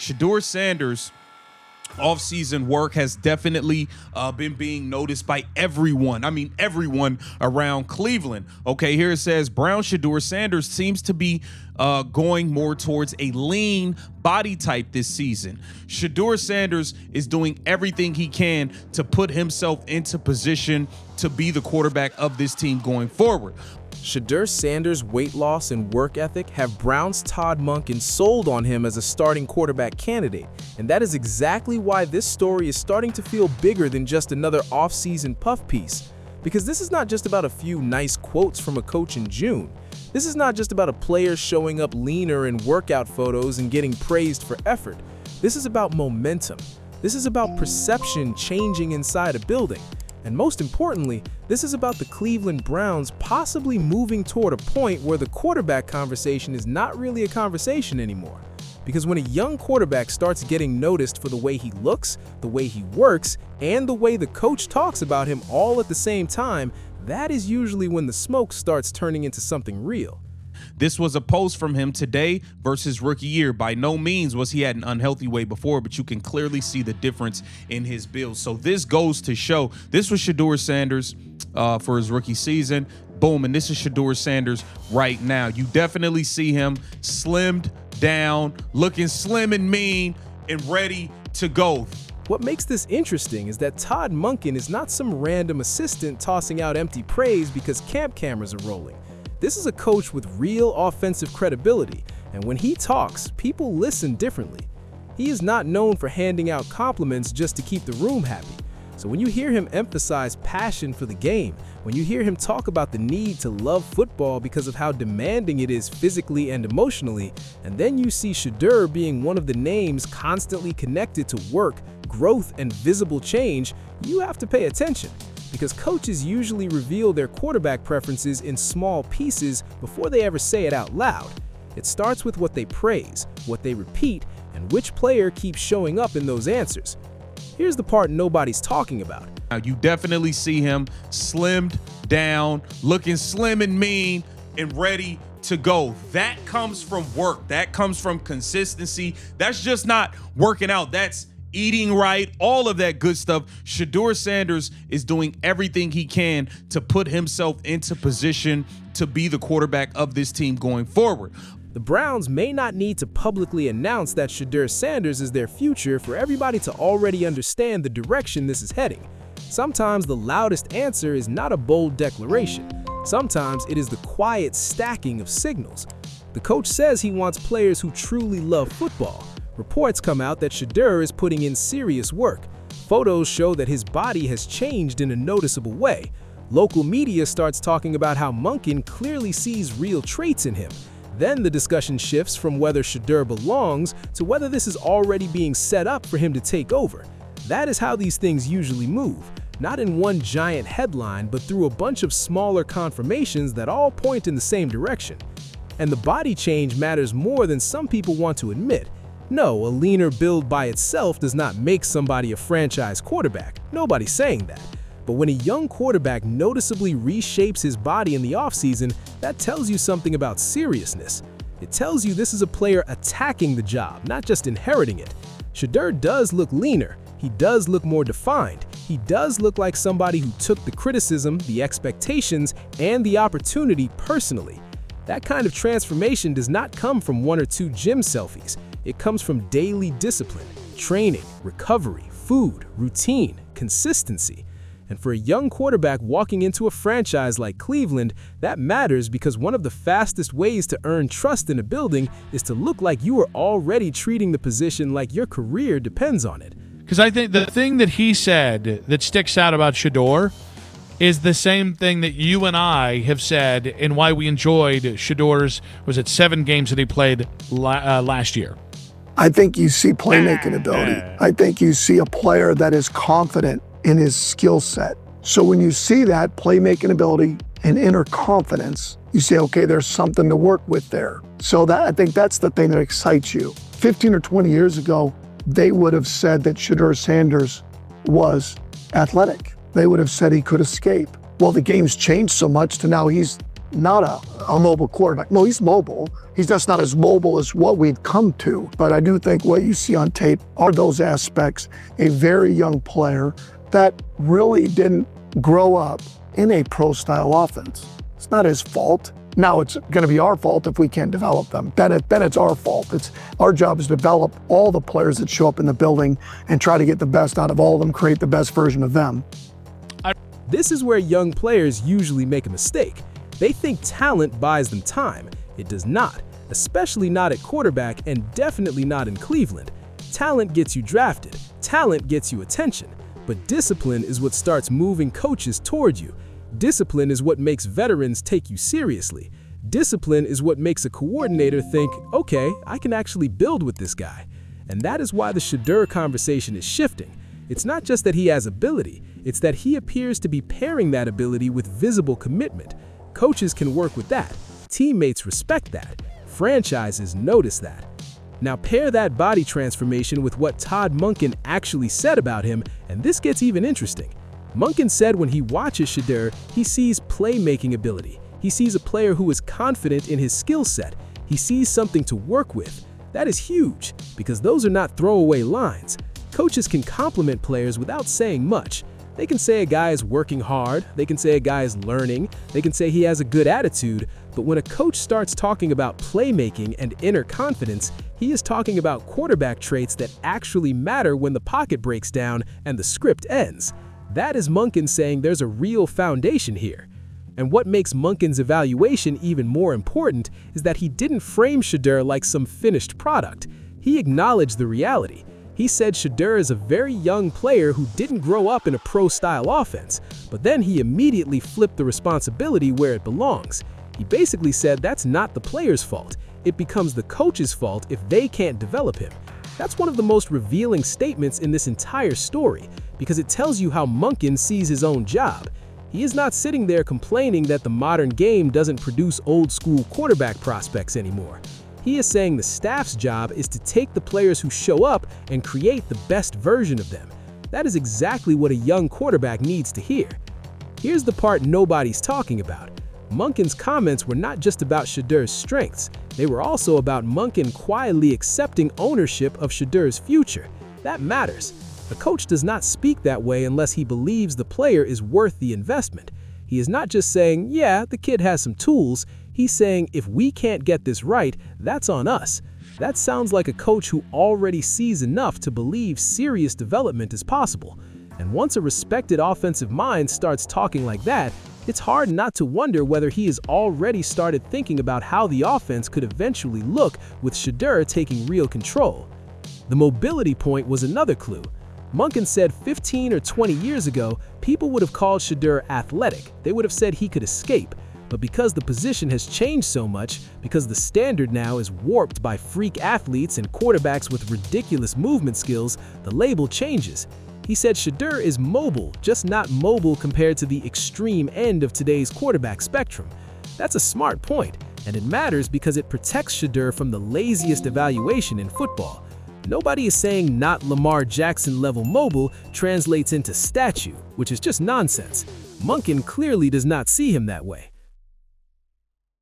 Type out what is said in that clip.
Shedeur Sanders' offseason work has definitely been being noticed by everyone. I mean, everyone around Cleveland. Okay, here it says, Brown Shedeur Sanders seems to be going more towards a lean body type this season. Shedeur Sanders is doing everything he can to put himself into position to be the quarterback of this team going forward. Shedeur Sanders' weight loss and work ethic have Browns' Todd Monken sold on him as a starting quarterback candidate, and that is exactly why this story is starting to feel bigger than just another off-season puff piece. Because this is not just about a few nice quotes from a coach in June. This is not just about a player showing up leaner in workout photos and getting praised for effort. This is about momentum. This is about perception changing inside a building. And most importantly, this is about the Cleveland Browns possibly moving toward a point where the quarterback conversation is not really a conversation anymore. Because when a young quarterback starts getting noticed for the way he looks, the way he works, and the way the coach talks about him all at the same time, that is usually when the smoke starts turning into something real. This was a post from him today versus rookie year. By no means was he at an unhealthy weight before, but you can clearly see the difference in his build. So this goes to show, this was Shedeur Sanders for his rookie season. Boom, and this is Shedeur Sanders right now. You definitely see him slimmed down, looking slim and mean and ready to go. What makes this interesting is that Todd Monken is not some random assistant tossing out empty praise because camp cameras are rolling. This is a coach with real offensive credibility, and when he talks, people listen differently. He is not known for handing out compliments just to keep the room happy. So when you hear him emphasize passion for the game, when you hear him talk about the need to love football because of how demanding it is physically and emotionally, and then you see Shedeur being one of the names constantly connected to work, growth, and visible change, you have to pay attention. Because coaches usually reveal their quarterback preferences in small pieces before they ever say it out loud. It starts with what they praise, what they repeat, and which player keeps showing up in those answers. Here's the part nobody's talking about. Now, you definitely see him slimmed down, looking slim and mean and ready to go. That comes from work. That comes from consistency. That's just not working out. That's eating right, all of that good stuff. Shedeur Sanders is doing everything he can to put himself into position to be the quarterback of this team going forward. The Browns may not need to publicly announce that Shedeur Sanders is their future for everybody to already understand the direction this is heading. Sometimes the loudest answer is not a bold declaration. Sometimes it is the quiet stacking of signals. The coach says he wants players who truly love football. Reports come out that Shedeur is putting in serious work. Photos show that his body has changed in a noticeable way. Local media starts talking about how Monken clearly sees real traits in him. Then the discussion shifts from whether Shedeur belongs to whether this is already being set up for him to take over. That is how these things usually move, not in one giant headline, but through a bunch of smaller confirmations that all point in the same direction. And the body change matters more than some people want to admit. No, a leaner build by itself does not make somebody a franchise quarterback. Nobody's saying that. But when a young quarterback noticeably reshapes his body in the offseason, that tells you something about seriousness. It tells you this is a player attacking the job, not just inheriting it. Shedeur does look leaner. He does look more defined. He does look like somebody who took the criticism, the expectations, and the opportunity personally. That kind of transformation does not come from one or two gym selfies. It comes from daily discipline, training, recovery, food, routine, consistency. And for a young quarterback walking into a franchise like Cleveland, that matters because one of the fastest ways to earn trust in a building is to look like you are already treating the position like your career depends on it. Because I think the thing that he said that sticks out about Shedeur is the same thing that you and I have said and why we enjoyed Shedeur's, was it 7 games that he played last year? I think you see playmaking ability. I think you see a player that is confident in his skill set. So when you see that playmaking ability and inner confidence, you say, okay, there's something to work with there. So that I think that's the thing that excites you. 15 or 20 years ago, they would have said that Shedeur Sanders was athletic. They would have said he could escape. Well, the game's changed so much to now he's not a mobile quarterback. No, he's mobile. He's just not as mobile as what we've come to. But I do think what you see on tape are those aspects. A very young player that really didn't grow up in a pro-style offense. It's not his fault. Now it's going to be our fault if we can't develop them. Then it's our fault. It's our job is to develop all the players that show up in the building and try to get the best out of all of them, create the best version of them. This is where young players usually make a mistake. They think talent buys them time. It does not, especially not at quarterback and definitely not in Cleveland. Talent gets you drafted. Talent gets you attention. But discipline is what starts moving coaches toward you. Discipline is what makes veterans take you seriously. Discipline is what makes a coordinator think, okay, I can actually build with this guy. And that is why the Shedeur conversation is shifting. It's not just that he has ability, it's that he appears to be pairing that ability with visible commitment. Coaches can work with that. Teammates respect that. Franchises notice that. Now pair that body transformation with what Todd Monken actually said about him, and this gets even interesting. Monken said when he watches Shedeur, he sees playmaking ability. He sees a player who is confident in his skill set. He sees something to work with. That is huge, because those are not throwaway lines. Coaches can compliment players without saying much. They can say a guy is working hard, they can say a guy is learning, they can say he has a good attitude, but when a coach starts talking about playmaking and inner confidence, he is talking about quarterback traits that actually matter when the pocket breaks down and the script ends. That is Monken saying there's a real foundation here. And what makes Monken's evaluation even more important is that he didn't frame Shedeur like some finished product. He acknowledged the reality. He said Shedeur is a very young player who didn't grow up in a pro-style offense, but then he immediately flipped the responsibility where it belongs. He basically said that's not the player's fault. It becomes the coach's fault if they can't develop him. That's one of the most revealing statements in this entire story, because it tells you how Monken sees his own job. He is not sitting there complaining that the modern game doesn't produce old-school quarterback prospects anymore. He is saying the staff's job is to take the players who show up and create the best version of them. That is exactly what a young quarterback needs to hear. Here's the part nobody's talking about. Monken's comments were not just about Shedeur's strengths, they were also about Monken quietly accepting ownership of Shedeur's future. That matters. A coach does not speak that way unless he believes the player is worth the investment. He is not just saying, yeah, the kid has some tools. He's saying, if we can't get this right, that's on us. That sounds like a coach who already sees enough to believe serious development is possible. And once a respected offensive mind starts talking like that, it's hard not to wonder whether he has already started thinking about how the offense could eventually look with Shedeur taking real control. The mobility point was another clue. Monken said 15 or 20 years ago, people would have called Shedeur athletic. They would have said he could escape. But because the position has changed so much, because the standard now is warped by freak athletes and quarterbacks with ridiculous movement skills, the label changes. He said Shedeur is mobile, just not mobile compared to the extreme end of today's quarterback spectrum. That's a smart point, and it matters because it protects Shedeur from the laziest evaluation in football. Nobody is saying not Lamar Jackson level mobile translates into statue, which is just nonsense. Monken clearly does not see him that way.